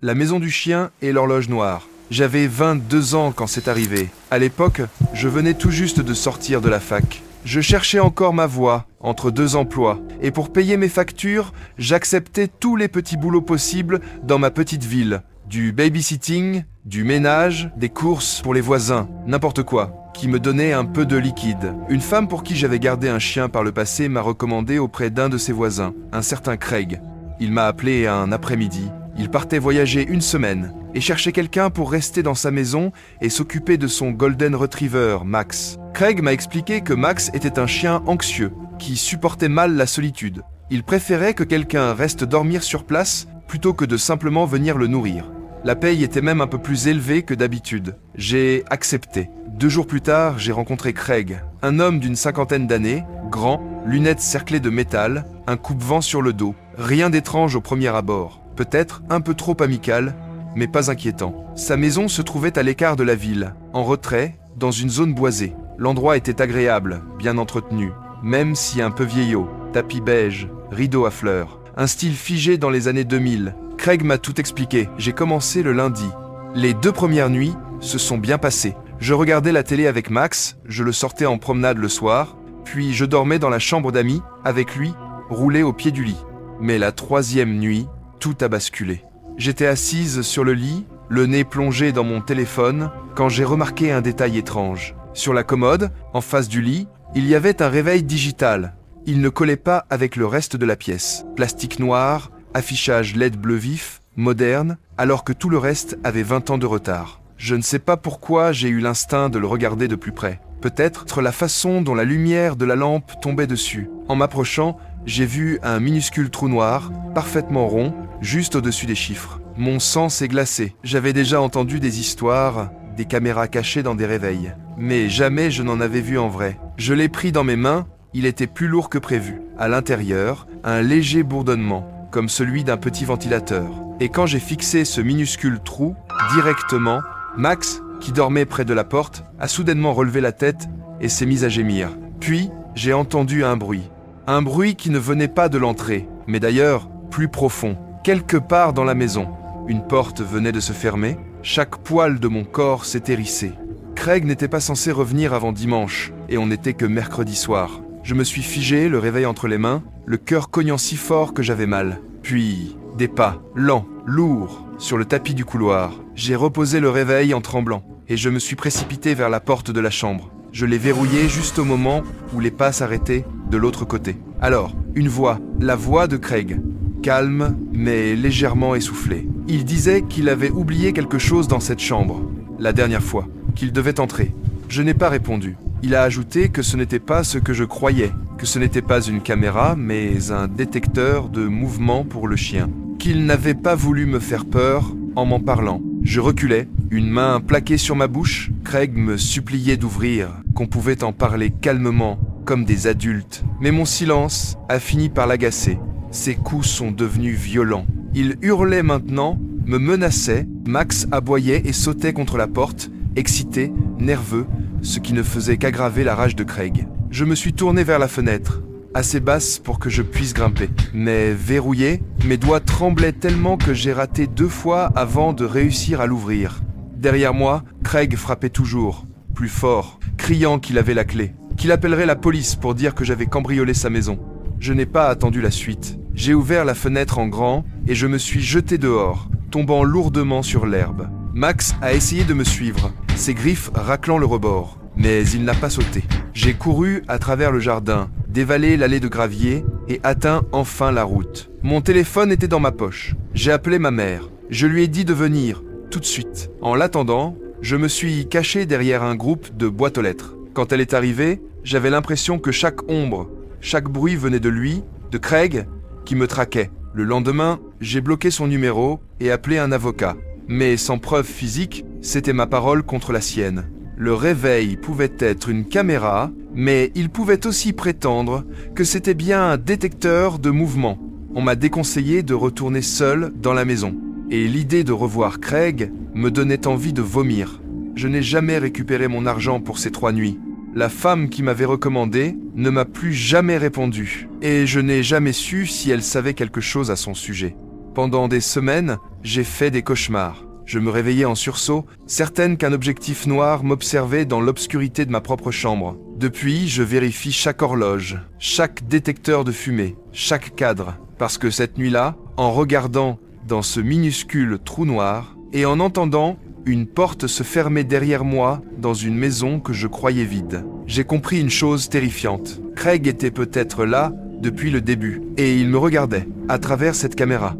La maison du chien et l'horloge noire. J'avais 22 ans quand c'est arrivé. À l'époque, je venais tout juste de sortir de la fac. Je cherchais encore ma voie entre 2 emplois. Et pour payer mes factures, j'acceptais tous les petits boulots possibles dans ma petite ville. Du babysitting, du ménage, des courses pour les voisins, n'importe quoi, qui me donnait un peu de liquide. Une femme pour qui j'avais gardé un chien par le passé m'a recommandé auprès d'un de ses voisins, un certain Craig. Il m'a appelé un après-midi. Il partait voyager 1 semaine et cherchait quelqu'un pour rester dans sa maison et s'occuper de son Golden Retriever, Max. Craig m'a expliqué que Max était un chien anxieux, qui supportait mal la solitude. Il préférait que quelqu'un reste dormir sur place plutôt que de simplement venir le nourrir. La paye était même un peu plus élevée que d'habitude. J'ai accepté. 2 jours plus tard, j'ai rencontré Craig, un homme d'une 50aine d'années, grand, lunettes cerclées de métal, un coupe-vent sur le dos. Rien d'étrange au premier abord. Peut-être un peu trop amical, mais pas inquiétant. Sa maison se trouvait à l'écart de la ville, en retrait, dans une zone boisée. L'endroit était agréable, bien entretenu, même si un peu vieillot. Tapis beige, rideaux à fleurs. Un style figé dans les années 2000. Craig m'a tout expliqué. J'ai commencé le lundi. Les 2 premières nuits se sont bien passées. Je regardais la télé avec Max, je le sortais en promenade le soir, puis je dormais dans la chambre d'amis, avec lui, roulé au pied du lit. Mais la 3e nuit, tout a basculé. J'étais assise sur le lit, le nez plongé dans mon téléphone, quand j'ai remarqué un détail étrange. Sur la commode, en face du lit, il y avait un réveil digital. Il ne collait pas avec le reste de la pièce. Plastique noir, affichage LED bleu vif, moderne, alors que tout le reste avait 20 ans de retard. Je ne sais pas pourquoi j'ai eu l'instinct de le regarder de plus près. Peut-être la façon dont la lumière de la lampe tombait dessus. En m'approchant, j'ai vu un minuscule trou noir, parfaitement rond, juste au-dessus des chiffres. Mon sang s'est glacé. J'avais déjà entendu des histoires, des caméras cachées dans des réveils. Mais jamais je n'en avais vu en vrai. Je l'ai pris dans mes mains, il était plus lourd que prévu. À l'intérieur, un léger bourdonnement, comme celui d'un petit ventilateur. Et quand j'ai fixé ce minuscule trou, directement, Max, qui dormait près de la porte, a soudainement relevé la tête et s'est mis à gémir. Puis, j'ai entendu un bruit. Un bruit qui ne venait pas de l'entrée, mais d'ailleurs, plus profond, quelque part dans la maison. Une porte venait de se fermer, chaque poil de mon corps s'est hérissé. Craig n'était pas censé revenir avant dimanche, et on n'était que mercredi soir. Je me suis figé, le réveil entre les mains, le cœur cognant si fort que j'avais mal. Puis, des pas, lents, lourds, sur le tapis du couloir. J'ai reposé le réveil en tremblant, et je me suis précipité vers la porte de la chambre. Je l'ai verrouillée juste au moment où les pas s'arrêtaient de l'autre côté. Alors, une voix, la voix de Craig, calme mais légèrement essoufflée. Il disait qu'il avait oublié quelque chose dans cette chambre, la dernière fois, qu'il devait entrer. Je n'ai pas répondu. Il a ajouté que ce n'était pas ce que je croyais, que ce n'était pas une caméra, mais un détecteur de mouvement pour le chien. Qu'il n'avait pas voulu me faire peur en m'en parlant. Je reculais, une main plaquée sur ma bouche. Craig me suppliait d'ouvrir, qu'on pouvait en parler calmement, comme des adultes. Mais mon silence a fini par l'agacer. Ses coups sont devenus violents. Il hurlait maintenant, me menaçait. Max aboyait et sautait contre la porte, excité, nerveux, ce qui ne faisait qu'aggraver la rage de Craig. Je me suis tourné vers la fenêtre, assez basse pour que je puisse grimper. Mais verrouillé, mes doigts tremblaient tellement que j'ai raté 2 fois avant de réussir à l'ouvrir. Derrière moi, Craig frappait toujours, plus fort, criant qu'il avait la clé, qu'il appellerait la police pour dire que j'avais cambriolé sa maison. Je n'ai pas attendu la suite. J'ai ouvert la fenêtre en grand et je me suis jeté dehors, tombant lourdement sur l'herbe. Max a essayé de me suivre, ses griffes raclant le rebord, mais il n'a pas sauté. J'ai couru à travers le jardin, dévalé l'allée de gravier et atteint enfin la route. Mon téléphone était dans ma poche. J'ai appelé ma mère. Je lui ai dit de venir, tout de suite. En l'attendant, je me suis caché derrière un groupe de boîtes aux lettres. Quand elle est arrivée, j'avais l'impression que chaque ombre, chaque bruit venait de lui, de Craig, qui me traquait. Le lendemain, j'ai bloqué son numéro et appelé un avocat. Mais sans preuve physique, c'était ma parole contre la sienne. Le réveil pouvait être une caméra, mais il pouvait aussi prétendre que c'était bien un détecteur de mouvement. On m'a déconseillé de retourner seul dans la maison. Et l'idée de revoir Craig me donnait envie de vomir. Je n'ai jamais récupéré mon argent pour ces 3 nuits. La femme qui m'avait recommandé ne m'a plus jamais répondu. Et je n'ai jamais su si elle savait quelque chose à son sujet. Pendant des semaines, j'ai fait des cauchemars. Je me réveillais en sursaut, certaine qu'un objectif noir m'observait dans l'obscurité de ma propre chambre. Depuis, je vérifie chaque horloge, chaque détecteur de fumée, chaque cadre, parce que cette nuit-là, en regardant dans ce minuscule trou noir et en entendant une porte se fermer derrière moi dans une maison que je croyais vide, j'ai compris une chose terrifiante. Craig était peut-être là depuis le début, et il me regardait à travers cette caméra.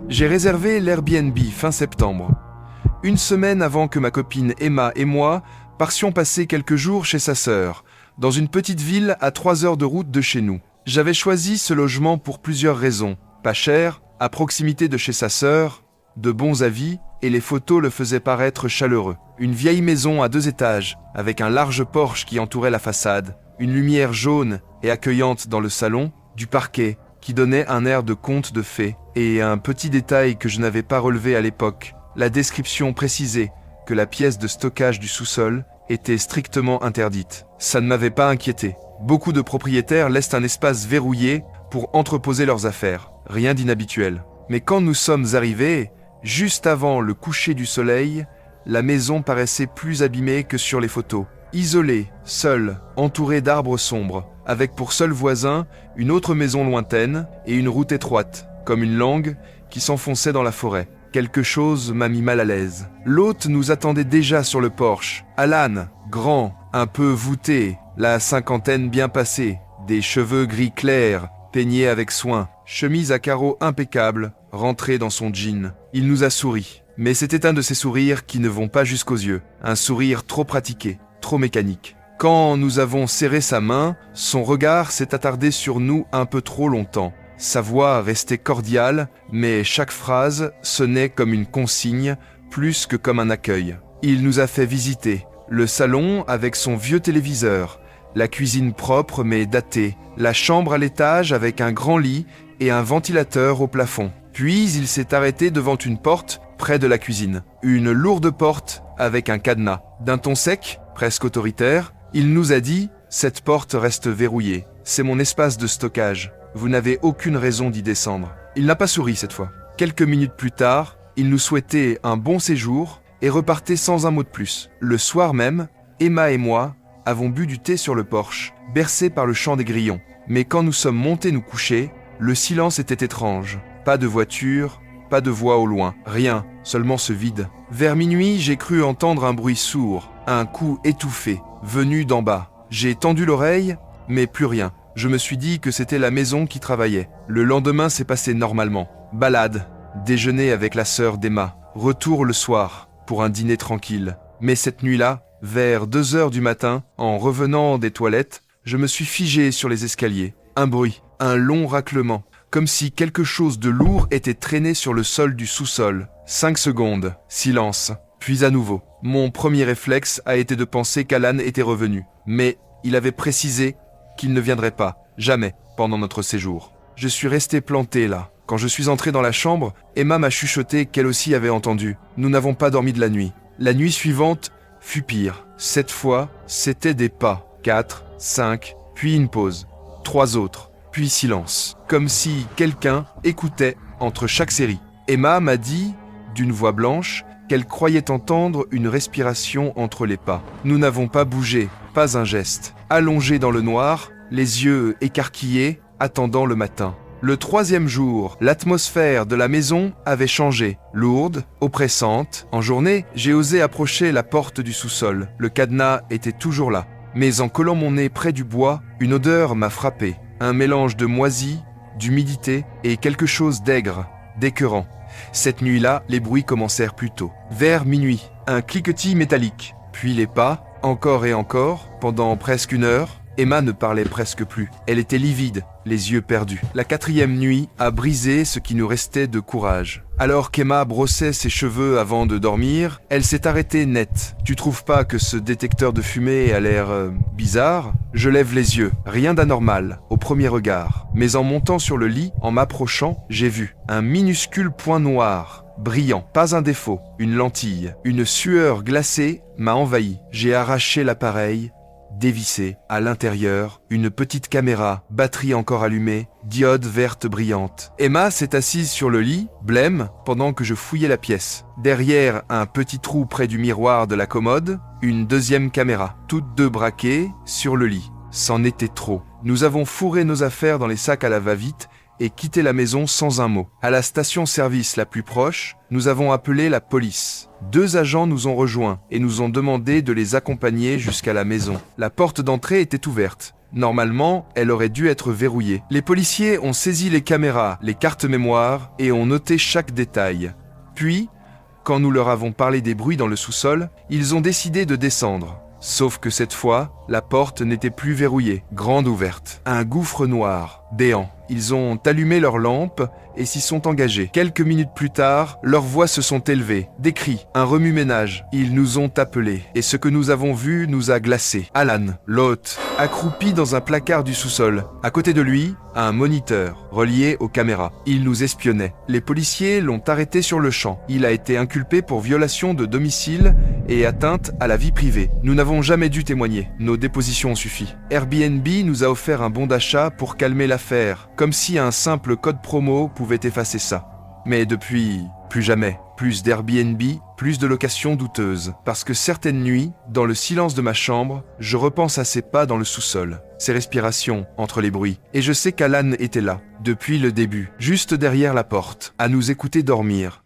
J'ai réservé l'Airbnb fin septembre, une semaine avant que ma copine Emma et moi partions passer quelques jours chez sa sœur, dans une petite ville à 3 heures de route de chez nous. J'avais choisi ce logement pour plusieurs raisons. Pas cher, à proximité de chez sa sœur, de bons avis, et les photos le faisaient paraître chaleureux. Une vieille maison à 2 étages, avec un large porche qui entourait la façade, une lumière jaune et accueillante dans le salon, du parquet, qui donnait un air de conte de fées, et un petit détail que je n'avais pas relevé à l'époque, la description précisée que la pièce de stockage du sous-sol était strictement interdite. Ça ne m'avait pas inquiété. Beaucoup de propriétaires laissent un espace verrouillé pour entreposer leurs affaires. Rien d'inhabituel. Mais quand nous sommes arrivés, juste avant le coucher du soleil, la maison paraissait plus abîmée que sur les photos. Isolée, seule, entourée d'arbres sombres, avec pour seul voisin une autre maison lointaine et une route étroite, comme une langue qui s'enfonçait dans la forêt. Quelque chose m'a mis mal à l'aise. L'hôte nous attendait déjà sur le porche. Alan, grand, un peu voûté, la cinquantaine bien passée, des cheveux gris clairs, peignés avec soin, chemise à carreaux impeccable, rentré dans son jean. Il nous a souri. Mais c'était un de ces sourires qui ne vont pas jusqu'aux yeux. Un sourire trop pratiqué, trop mécanique. Quand nous avons serré sa main, son regard s'est attardé sur nous un peu trop longtemps. Sa voix restait cordiale, mais chaque phrase sonnait comme une consigne, plus que comme un accueil. Il nous a fait visiter le salon avec son vieux téléviseur, la cuisine propre mais datée, la chambre à l'étage avec un grand lit et un ventilateur au plafond. Puis il s'est arrêté devant une porte près de la cuisine. Une lourde porte avec un cadenas. D'un ton sec, presque autoritaire, il nous a dit « Cette porte reste verrouillée. C'est mon espace de stockage. Vous n'avez aucune raison d'y descendre. » Il n'a pas souri cette fois. Quelques minutes plus tard, il nous souhaitait un bon séjour et repartait sans un mot de plus. Le soir même, Emma et moi avons bu du thé sur le porche, bercés par le chant des grillons. Mais quand nous sommes montés nous coucher, le silence était étrange. Pas de voiture, pas de voix au loin, rien, seulement ce vide. Vers minuit, j'ai cru entendre un bruit sourd, un coup étouffé, venu d'en bas. J'ai tendu l'oreille, mais plus rien. Je me suis dit que c'était la maison qui travaillait. Le lendemain s'est passé normalement. Balade, déjeuner avec la sœur d'Emma, retour le soir, pour un dîner tranquille. Mais cette nuit-là, vers 2 heures du matin, en revenant des toilettes, je me suis figé sur les escaliers. Un bruit, un long raclement, comme si quelque chose de lourd était traîné sur le sol du sous-sol. 5 secondes, silence, puis à nouveau. Mon premier réflexe a été de penser qu'Alan était revenu, mais il avait précisé qu'il ne viendrait pas, jamais, pendant notre séjour. Je suis resté planté là. Quand je suis entré dans la chambre, Emma m'a chuchoté qu'elle aussi avait entendu. Nous n'avons pas dormi de la nuit. La nuit suivante fut pire. Cette fois, c'était des pas. 4, 5, puis une pause. 3 autres, puis silence. Comme si quelqu'un écoutait entre chaque série. Emma m'a dit, d'une voix blanche, qu'elle croyait entendre une respiration entre les pas. Nous n'avons pas bougé, pas un geste. Allongés dans le noir, les yeux écarquillés, attendant le matin. Le 3e jour, l'atmosphère de la maison avait changé. Lourde, oppressante. En journée, j'ai osé approcher la porte du sous-sol. Le cadenas était toujours là. Mais en collant mon nez près du bois, une odeur m'a frappé. Un mélange de moisi, d'humidité et quelque chose d'aigre, d'écœurant. Cette nuit-là, les bruits commencèrent plus tôt. Vers minuit, un cliquetis métallique. Puis les pas, encore et encore, pendant presque 1 heure. Emma ne parlait presque plus. Elle était livide, les yeux perdus. La 4e nuit a brisé ce qui nous restait de courage. Alors qu'Emma brossait ses cheveux avant de dormir, elle s'est arrêtée net. Tu trouves pas que ce détecteur de fumée a l'air bizarre ? Je lève les yeux. Rien d'anormal, au premier regard. Mais en montant sur le lit, en m'approchant, j'ai vu un minuscule point noir, brillant, pas un défaut, une lentille. Une sueur glacée m'a envahi. J'ai arraché l'appareil dévissée. À l'intérieur, une petite caméra, batterie encore allumée, diode verte brillante. Emma s'est assise sur le lit, blême, pendant que je fouillais la pièce. Derrière un petit trou près du miroir de la commode, une deuxième caméra, toutes deux braquées sur le lit. C'en était trop. Nous avons fourré nos affaires dans les sacs à la va-vite et quitté la maison sans un mot. À la station-service la plus proche, nous avons appelé la police. 2 agents nous ont rejoints et nous ont demandé de les accompagner jusqu'à la maison. La porte d'entrée était ouverte. Normalement, elle aurait dû être verrouillée. Les policiers ont saisi les caméras, les cartes mémoire et ont noté chaque détail. Puis, quand nous leur avons parlé des bruits dans le sous-sol, ils ont décidé de descendre. Sauf que cette fois, la porte n'était plus verrouillée, grande ouverte. Un gouffre noir, béant. Ils ont allumé leurs lampes et s'y sont engagés. Quelques minutes plus tard, leurs voix se sont élevées. Des cris, un remue-ménage. Ils nous ont appelés. Et ce que nous avons vu nous a glacés. Alan, l'hôte, accroupi dans un placard du sous-sol. À côté de lui, un moniteur, relié aux caméras. Il nous espionnait. Les policiers l'ont arrêté sur le champ. Il a été inculpé pour violation de domicile et atteinte à la vie privée. Nous n'avons jamais dû témoigner. Nos dépositions ont suffi. Airbnb nous a offert un bon d'achat pour calmer l'affaire, comme si un simple code promo pouvait effacer ça. Mais depuis, plus jamais. Plus d'Airbnb, plus de locations douteuses. Parce que certaines nuits, dans le silence de ma chambre, je repense à ses pas dans le sous-sol, ses respirations entre les bruits. Et je sais qu'Alan était là, depuis le début, juste derrière la porte, à nous écouter dormir.